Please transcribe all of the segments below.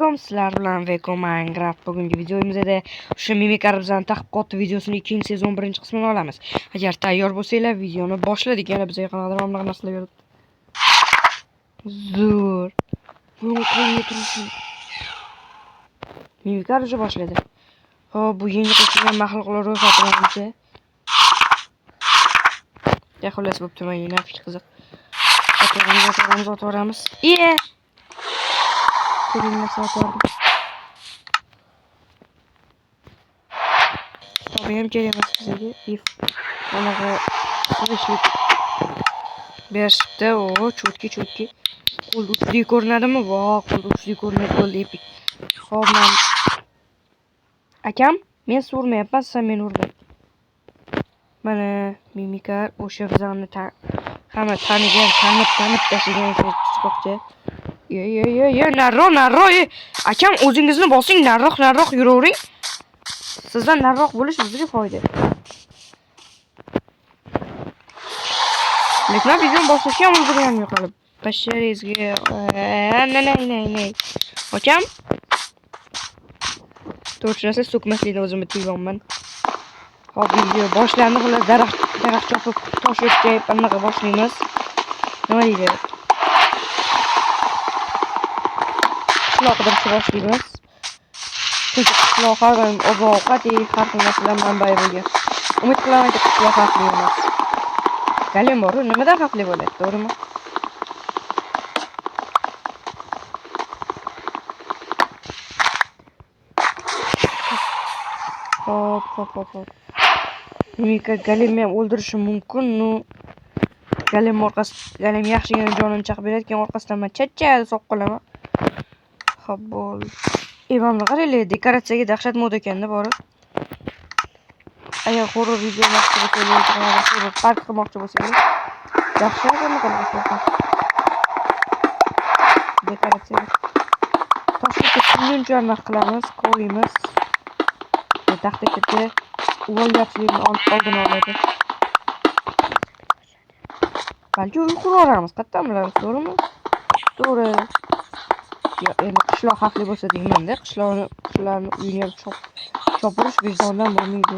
Sizlar bilan Veko Minecraft bugungi videomizda o'sha Mimikarbizning taqdimoti videosining ikkinchi sezon birinchi qismini olamiz. Agar tayyor bo'lsanglar videoni boshladik. Yana bizga qanaqadir omlar narsalar yuribdi. Zo'r. Buni qo'yib turishim. Mimikar уже boshladi. Hop, bu yangi qo'shilgan maxluqlar ro'yxatiga yaxullas bo'pti, menga fikr qiziq. Otoramiz. Iye. Ko'ringlar so'tordim. Benim kelimesi bize if onaga slashlik berishibdi. O chotki qo'l uchli ko'rinadimi? Voh, qo'l uchli ko'rinadi, qo'l epik. Hop, akam, men surmayapman, sen meni urding. Mana Mimikar o'sha bizani hamma tanigan, tanib tashlagan chiqibdi. Yo, narro. Akam, o'zingizni bosing, narroq yuravering. Sizdan narroq bo'lish bizga foyda. Lekin videoni boshlashga ham ulgurganim yo'q hali. Basharingizga nay. Akam. To'g'risi so'kmaslikda o'zimni tiyganman. Hop, video boshlandi, xullas daraxt chopib, tosh o'tkazib, anaqa boshlaymiz. Nima deydi? Qishloq qidirishni boshlaymiz. Chunki qishloq har doim oziq-ovqat har xil narsalar manbai bo'lgan. Umid qilamanki, qishloq xavfli emas. Galim bor, nimadan xavfli bo'ladi, to'g'rimi? Hop. Mimika Galimni o'ldirishi mumkin. Galim yaxshigina jonini chaqib beradigan, orqasidan men chachchadi soqqolaman. Hop, bo'ldi. Evamni qaranglar, dekoratsiyaga dahshat mod ekanda bori. Agar horror video moqchi bo'lsangiz, park qilmoqchi bo'lsangiz, dahshat qilmoqchi. Dekoratsiya. Toshga tugunchoqni qilamiz, qo'yamiz. Taxtakada uvolyapchilikni oldini oladi. Balki uyqu ko'ramiz, qayerdan bilamiz, to'g'rimi? To'g'ri. Yo, endi qishloq xavfli bo'lsa deyman-da, qishlarni uyini ham chopirish vijdondan bo'lmaydi.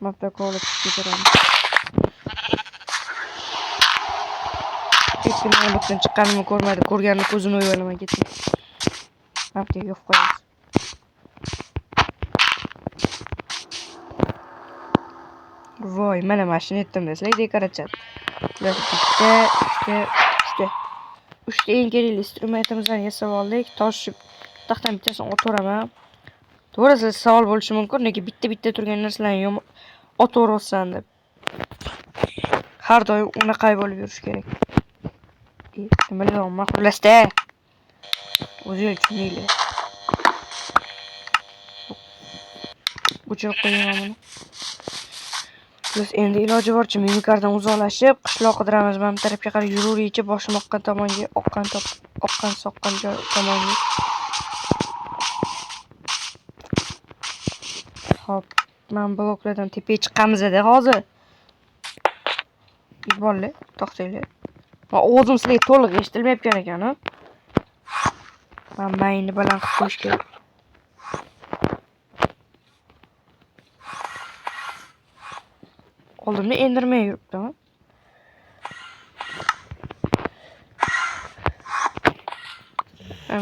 Mapta qo'lib ketiramiz. Hech kim mabutdan chiqqanimni ko'rmadi, ko'rganini ko'zini o'yib olaman ketdim. Maptaga yo'q qo'yamiz. Voy, mana mashina etdim deslar, dekoratsiya. Uchta eng kerakli instrumentimizdan yasab oldik. Taxtdan bittasini otaveraman. To'g'risi savol bo'lishi mumkin, nega bitta turgan narsalarni otaversan deb. Har doim unaqa bo'lib yurish kerak. Nima deyapman, xullasda. O'zingiz tushuninglar. O'chirib qo'yaman buni. Biz endi iloji boricha Mimikardan uzoqlashib, qishloq qidiramiz. Mana bu tarafga qarab yuraveraychi, boshim oqqan tomonga, oqqan soqqan joy tomonga. Hop, men bloklardan tepaga chiqamiz-da hozir. Bo'ldi, to'xtanglar. Men o'zim sizlarga to'liq eshitilmayotgan ekan-a. Men mayni baland qilib qo'yish kerak. Oldimda endirmay yuribdi-mi?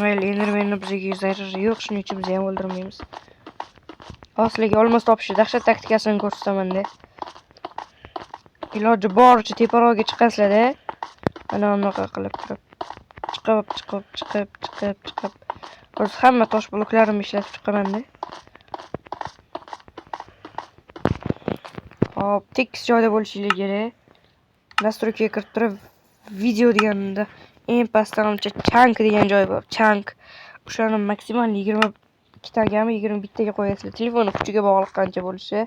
Mayli, endirmayni bizga zarari yo'q, shuning uchun biz ham o'ldirmaymiz. Sizlarga olmos topishni dahshat taktikasini ko'rsataman-da. Iloji boricha teparoqga chiqasizlar-da. Mana bunaqa qilib turib. Chiqib. Hozir hamma tosh bloklarimni ishlatib chiqaman-da. Hop, tekis joyda bo'lishingiz kerak. Nastroykaga kirib turib, video deganda eng pastdan chunk degan joy bor. Chunk. O'shani maksimal 22 tagami 21 taga qo'yasizlar. Telefonni kuchiga bog'liq qancha bo'lishi.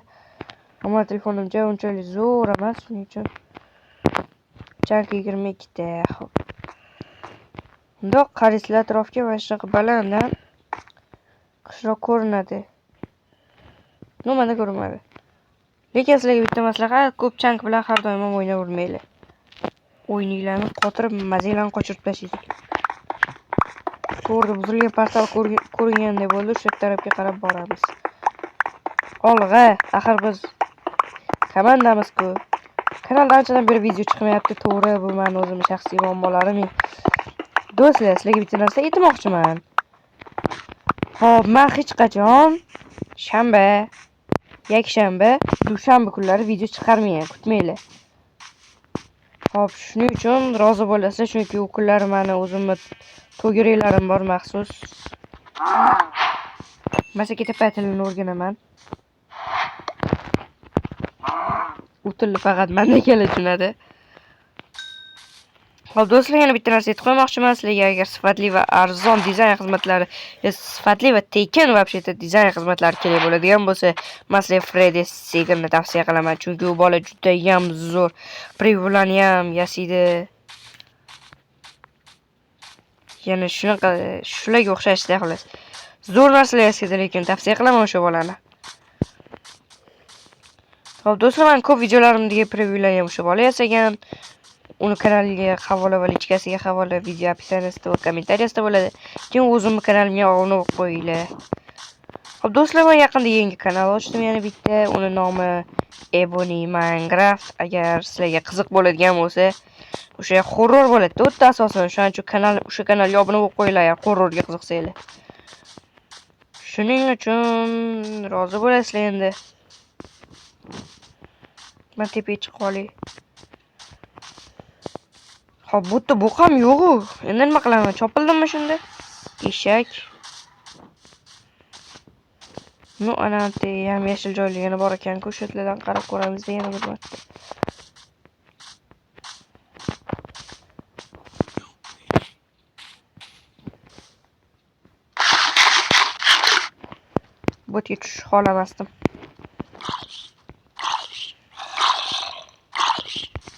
Ammo telefonimcha unchalik zo'r emas, shuning uchun chunk 22 ta. Hop. Bundoq qarasizlar atrofga, mana shunaqa balanddan qishloq ko'rinadi. Nimada ko'rinmadi. Lekin sizlarga bitta maslahat, ko'p chunk bilan har doim o'ynavermanglar. o'yinlarni qotirib, mazanglarni qochirib tashlaydik. To'g'ri, buzilgan portal ko'ringanday bo'ldi, o'sha tarafga qarab boramiz. Olg'a, axir biz komandamiz-ku. Kanalda anchadan beri video chiqmayapti, to'g'ri, bu men o'zim shaxsiy muammolarim. Do'stlar, sizlarga bitta narsa aytmoqchiman. Xo'p, men hech qachon shanba, yakshanba, dushanba kunlari video chiqarmayman, kutmanglar. Xo'p, shuning uchun rozi bo'lasizlar, chunki u kunlari meni o'zimni to'g'rilarim bor maxsus. Masaka tepa tilini o'rganaman. U tilni faqat menda kelib tushunadi. Xo'p, do'stlar, yana bitta narsa aytib qo'ymoqchiman sizlarga, agar sifatli va arzon dizayn xizmatlari, sifatli va tekin вообще-то dizayn xizmatlari kerak bo'ladigan bo'lsa, men sizlarga Freddy Segerni tavsiya qilaman, chunki u bola juda ham zo'r, privulani ham yasaydi. Yana shunaqa, shularga o'xshashda xolos. Zo'r narsalar yasaydi, lekin tavsiya qilaman o'sha bolani. Xo'p, do'stlar, men ko'p videolarimdagi prevyularni ham o'sha bola yasagan. Uni kanaliga havola va lichkasiga havola video описаниесida va kommentariyasida bo'ladi. Keyin o'zimning kanalimga obuna bo'lib qo'yinglar. Xo'p, do'stlar, men yaqinda yangi kanal ochdim, yana bitta. Uni nomi Ebony Minecraft. Agar sizlarga qiziq bo'ladigan bo'lsa, o'sha horror bo'ladi. O'ta asosan o'shaning uchun o'sha kanalga obuna bo'lib qo'yinglar, agar horrorga qiziqsanglar. Shuning uchun rozi bo'lasizlar endi. Men tepaga chiqib qolay. Xo'p, bu yerda bu ham yo'q-ku. Endi nima qilaman? Chopildimmi shunda? Eshak. Nu ana ham yashil joyligini bor ekan-ku, shu yerlardan qarab ko'ramiz yana bir marta. Bu yerga tushish xohlamasdim.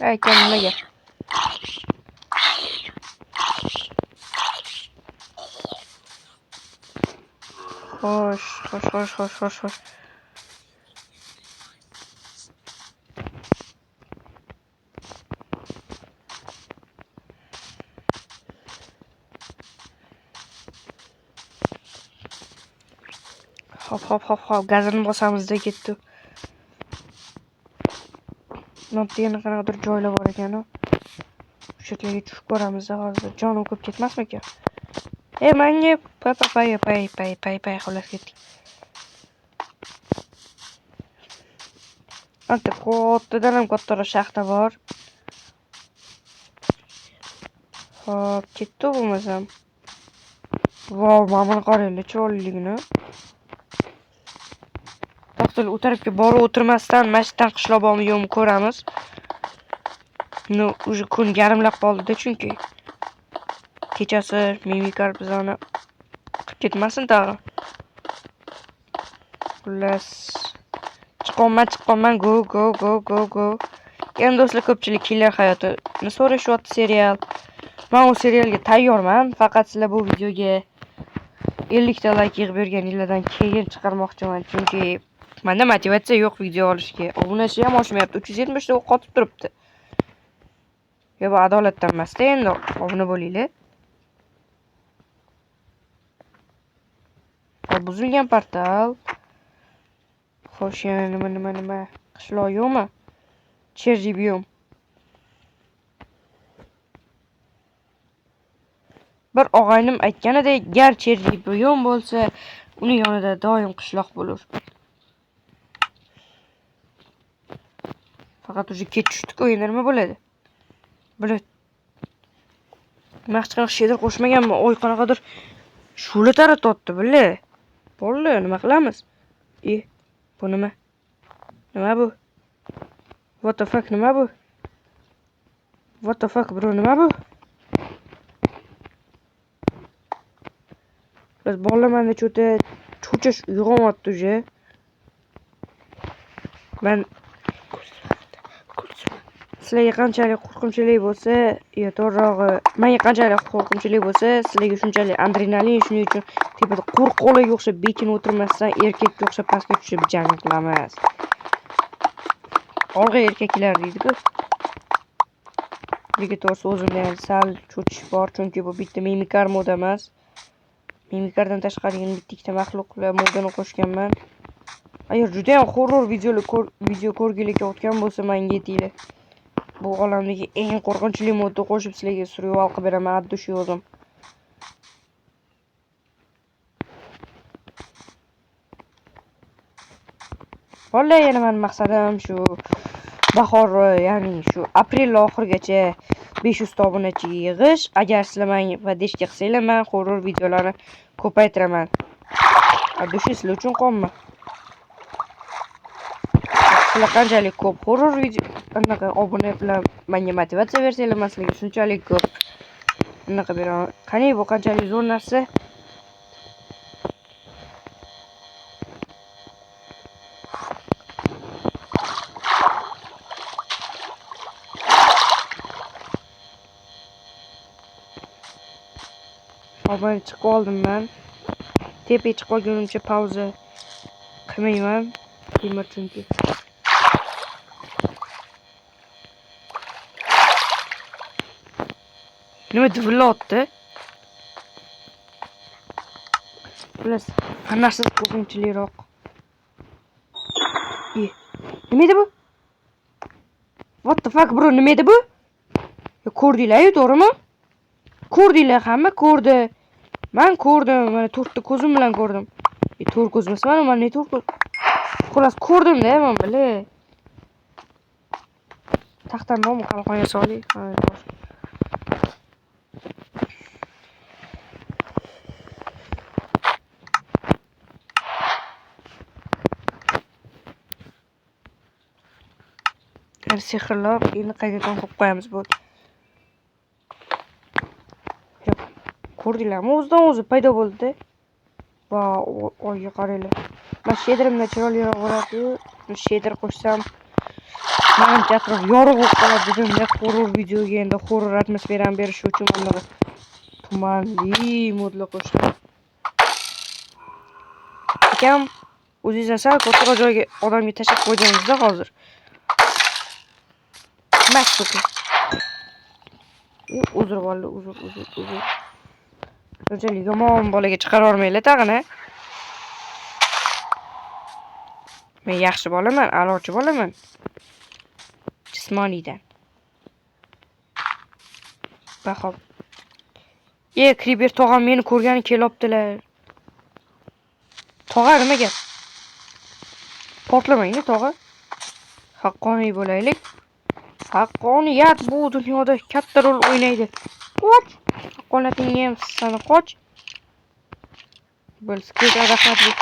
Aytgan nimaga? Xo'sh. Hop, gazini bosamizda ketdi. Notda qanaqadir joylar bor ekan-ku. Shu yerga tushib ko'ramiz hozir. Jonim ko'p ketmasmikan? Menga pay xolos ketdik. Anta kattadan ham kattaroq shaxta bor. Hop, ketdi bo'lmasam. Vau, mana qaranglar, chiroyliligini. To'xtal, u tarafga borib o'tirmasdan mashdan qishloq bormi yo'qmi ko'ramiz. Уже kun yarimlab qoldi-da, chunki kechasi mimikar bizani qilib ketmasin tag'in. Xullas, chiqqanman, go. Endi do'stlar, ko'pchilik killer hayotini so'rashyapti serial. Men u serialga tayyorman, faqat sizlar bu videoga 50 ta like yig'ib berganinglardan keyin chiqarmoqchiman, chunki menda motivatsiya yo'q video olishga. Obunachi ham oshmayapti, 370 ta qotib turibdi. Bu adolatdan emas-da, endi obuna bo'linglar. Buzilgan portal. Xo'sh, nima? Qishloq yo'qmi? Cherry biom. Bir og'aynim aytganidek, gar cherry biom bo'lsa, uning yonida doim qishloq bo'lur. Faqat o'sha kech tushdik, endi nima bo'ladi? Biladi. Hech qanaqa she'r qo'shmaganman, qanaqadir shu'la taratyapti, bildi. Bo'ldi, nima qilamiz? Bu nima? Nima bu? What the fuck, nima bu? What the fuck, bro, nima bu? Biz bolalarni cho'chash uyg'onyapti uje. Men sizlarga qanchalik qo'rqinchli bo'lsa, to'g'rirog'i, menga qanchalik qo'rqinchli bo'lsa, sizlarga shunchalik adrenalin, shuning uchun tepada qo'rqoqlarga o'xshab bekin o'tirmasdan erkakka o'xshab pastga tushib jang qilamiz. Olg'a erkaklar deydi-ku. Lekin to'g'risi o'zimda ham sal cho'chish bor, chunki bu bitta mimikar mod emas. Mimikardan tashqari yana bitta ikkita maxluqlar modini qo'shganman. Agar juda ham horror video ko'rgili kelayotgan bo'lsa, menga aytinglar. Bu olamdagi eng qo'rqinchli modni qo'shib sizlarga survival qilib beraman, addi shu o'zim. Vallahi yana men maqsadim shu bahor, ya'ni shu aprel oxirigacha 500 ta obunachiga yig'ish. Agar sizlar menga podдержка qilsanglar, men horror videolarni ko'paytiraman. Addi shu sizlar uchun qolma. Sizlar qanchalik ko'p horror video anaqa obuna bilan menga motivatsiya bersanglar, men sizlarga shunchalik ko'p anaqa beraman. Qani bu qanchalik zo'r narsa? Obaga chiqib oldim men. Tepaga chiqib olgunimcha pauza qilmayman. Temir chunki. Nima divillatdi? Plus hammasi qo'rqinchliroq. Nima edi bu? What the fuck bro, nima edi bu? Ko'rdinglar-ku, to'g'rimi? Ko'rdinglar, hamma ko'rdi. Men ko'rdim, mana 4 ta ko'zim bilan ko'rdim. 4 ko'z emasman, men ne 4 ko'z. Xolos ko'rdim-da, men bile. Taxtam bormi, qamoqxonaga soling. Hali sehrlab, endi qaytadan qo'yib qo'yamiz bo'ldi. Ko'rdinglarmi, o'zidan o'zi paydo bo'ldi. Va oyga qaranglar. Men shederimdan chiroyliroq bo'ladi. Sheder qo'shsam, menimcha atrof yorug' bo'lib qoladi dedim. Horror videoga endi horror atmosferani berish uchun mana tumanli modlar qo'shdim. Akam, o'zingizdan sal kattaroq joyga odamga tashlab qo'ydingizda hozir. Maksuki. Uzr bo'ldi, uzr. Shunchalik yomon bolaga chiqara olmaylar tag'ini. Men yaxshi bolaman, a'lochi bolaman. Jismoniydan. Bahop. Kriber tog'am meni ko'rgani kelyaptilar. Tog'a nima gap? Portlamang-da tog'a. Haqqoniy bo'laylik. Haqqoniyat bu dunyoda katta rol o'ynaydi. Qoch. Haqqoniyatingga ham sana qoch. Bo'lsa kerak, rahmat.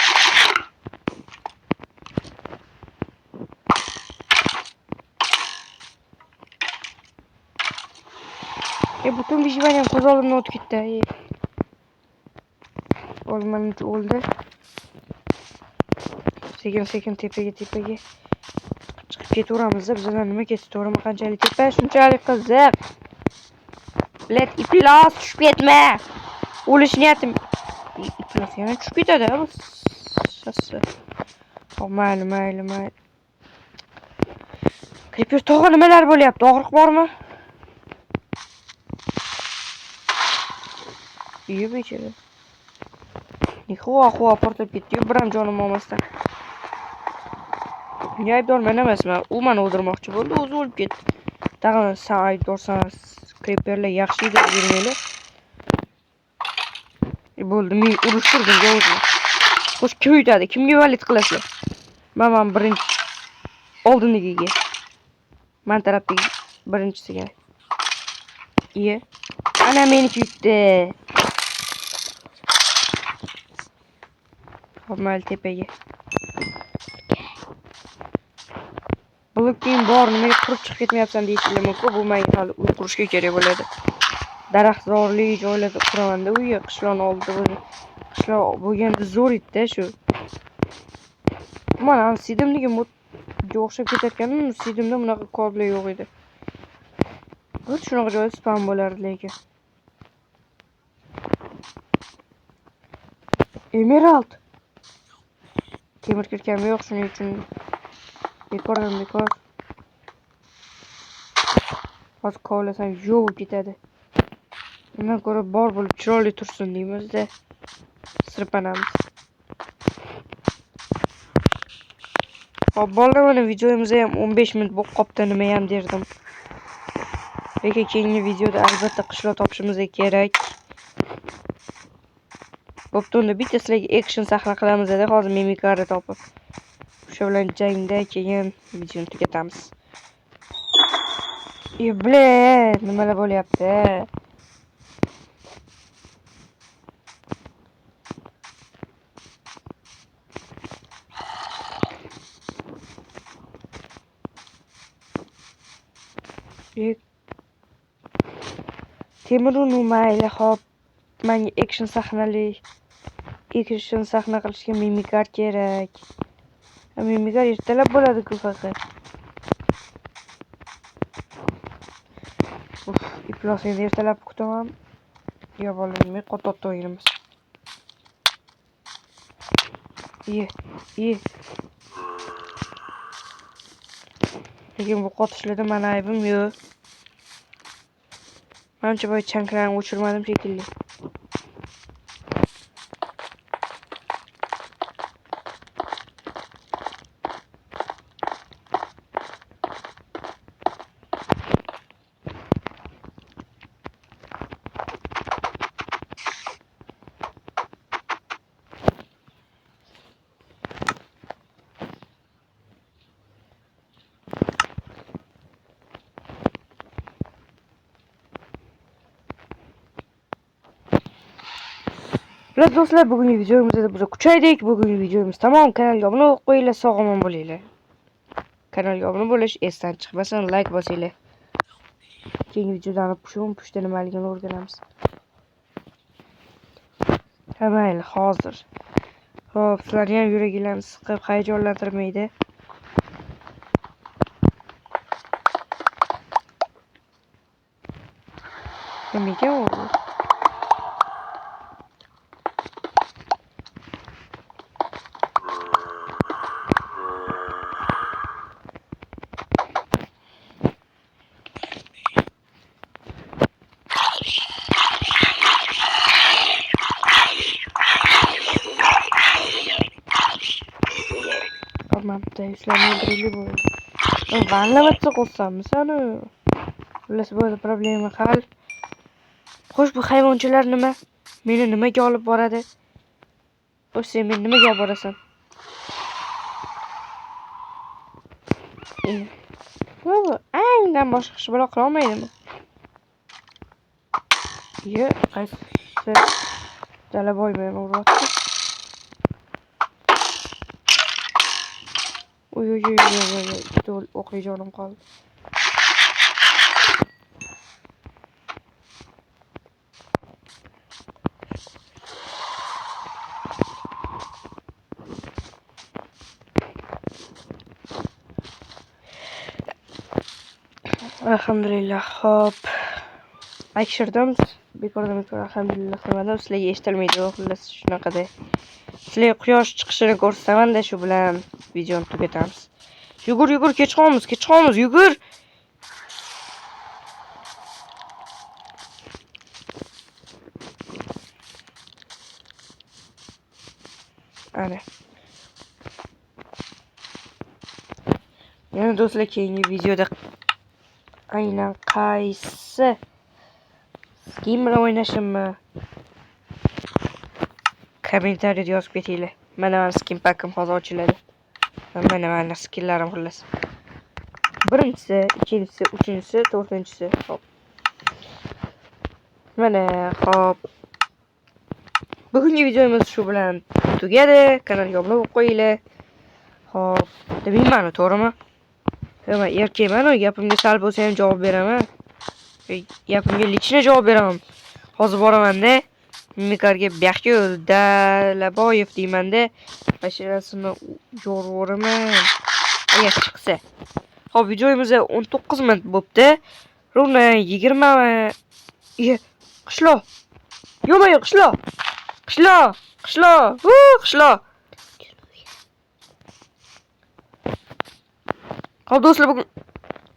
Butun vijvaniyam ko'z oldimdan o'tib ketdi. Olmanimcha o'ldi. Sekin tepaga chiqib ketaveramiz. Bizdan nima ketdi, to'g'rimi? Qanchalik tepa, shunchalik qiziq. Bilet iplos tushib ketma. O'lish niyatim. Iplos yana tushib ketadi. Mayli. Kriper tog'a nimalar bo'lyapti? Og'riq bormi? Iyi bechara. Nixo portlab ketdi. Biram jonim olmasdan. Bunga aybdor men emasman. U meni o'ldirmoqchi bo'ldi, o'zi o'lib ketdi. Tag'in sen aybdorsan. Kriperlar yaxshi edi, yurmaylar. Bo'ldi, men urushtirdim o'zim. Xo'sh, kim yutadi? Kimga valid qilasizlar? Men birinchi oldingiga. Men tarafdagi birinchisiga. Ana meniki yutdi. Mayli tepaga. Blokim bor, nimaga qurib chiqib ketmayapsan deyishinglar mumkin. Bu menga hali uy qurishga kerak bo'ladi. Daraxtzorli joylarda quraman-da uyga, qishloqni oldida bo'ladi. Qishloq bo'lganda zo'r edi shu. Mana sidimligi modga o'xshab ketayotganim, sidimda bunaqa kodlar yo'q edi. Bu shunaqa joyda spam bo'lardi lekin. Emerald. Temir kirkam yo'q, shuning uchun bekor. Hozir kovlasam yo'q ketadi. Undan ko'ra bor bo'lib chiroyli tursin deymizda. Sirpanamiz. Hop, bolalar, mana videomizda ham 15 minut bo'lib qopti, nima ham derdim. Lekin keyingi videoda albatta qishloq topishimiz kerak. Bo'pti, unda bitta sizlarga action sahna qilamiz dedi. Hozir mimikarni topib. O'sha bilan jangda keyin videoni tugatamiz. Ble, nimalar bo'lyapti? Temurni mayli, hop. Menga action sahna qilishga mimikar kerak. Mimikar ertalab bo'ladi-ku faqat. İplasını ertelab kutaman. Ya bolalar, qototda o'yinimiz. İyi. Lekin bu qotishlarda meni aybim yo'q. Menimcha boy chanklarni o'chirmadim shekilli. Bilet do'stlar, bugungi videomizda biz kuchaydik. Bugungi videomiz tamom. Kanalga obuna bo'lib qo'yinglar, sog' omon bo'linglar. Kanalga obuna bo'lish esdan chiqmasin, like bosinglar. Keyingi videodan pushta nimaligini o'rganamiz. Mayli, hozir. Xo'p, sizlarni ham yuraginglarni siqib hayajonlantirmaydi. Nimaga u? Mamda ishlarni o'ldirili bo'ldi. Vanlamatsa qo'ssam sani. Ular bo'ldi, problema hal. Xo'sh, bu hayvonchalar nima? Meni nimaga olib boradi? Xo'sh, sen meni nimaga olib borasan? Aynan boshqa ish bo'la qila olmaydimi? Qaysi Dalaboy meni uryapti. Oy, o'qi jonim qoldi. Alhamdulillah, hop. Aytishirdim, bekordan alhamdulillah qilmadim. Sizlarga eshitilmaydi, xullas shunaqada. Sizlarga quyosh chiqishini ko'rsataman-da, shu bilan videoni tugatamiz. Yugur, kech qolamiz, yugur. Ana. Yana do'stlar, keyingi videoda aynan qaysi skin bilan o'ynashimni kommentariyada yozib ketinglar. Mana skin pakim hozir ochiladi. Mana skinlarim xullas. Birinchisi, ikkinchisi, uchinchisi, to'rtinchisi. Hop. Mana hop. Bugungi videomiz shu bilan tugadi. Kanalga obuna bo'lib qo'yinglar. Hop. Demayman, to'g'rimi? Men erkakman, gapimga sal bo'lsa ham javob beraman. Gapimga lichna javob beraman. Hozir boraman-da. Mimikarga Baxyo Dalaboyev deyman-da. Ashirasini yo'rvoraman. Agar chiqsa. Hop, videomizda 19 minut bo'pti. Rovna 20. Qishloq. Yo'q, qishloq. Qishloq. Hop do'stlar, bugun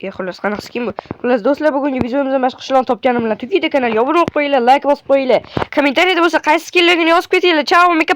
Xullas qanaqa skin bu? Xullas do'stlar, bugungi videomizda mana shu qishloqni topganim bilan Tukida kanaliga obuna bo'lib qo'yinglar, like bosib qo'yinglar. Kommentariyada bo'lsa qaysi skinlarni yozib ketinglar. Chao, mika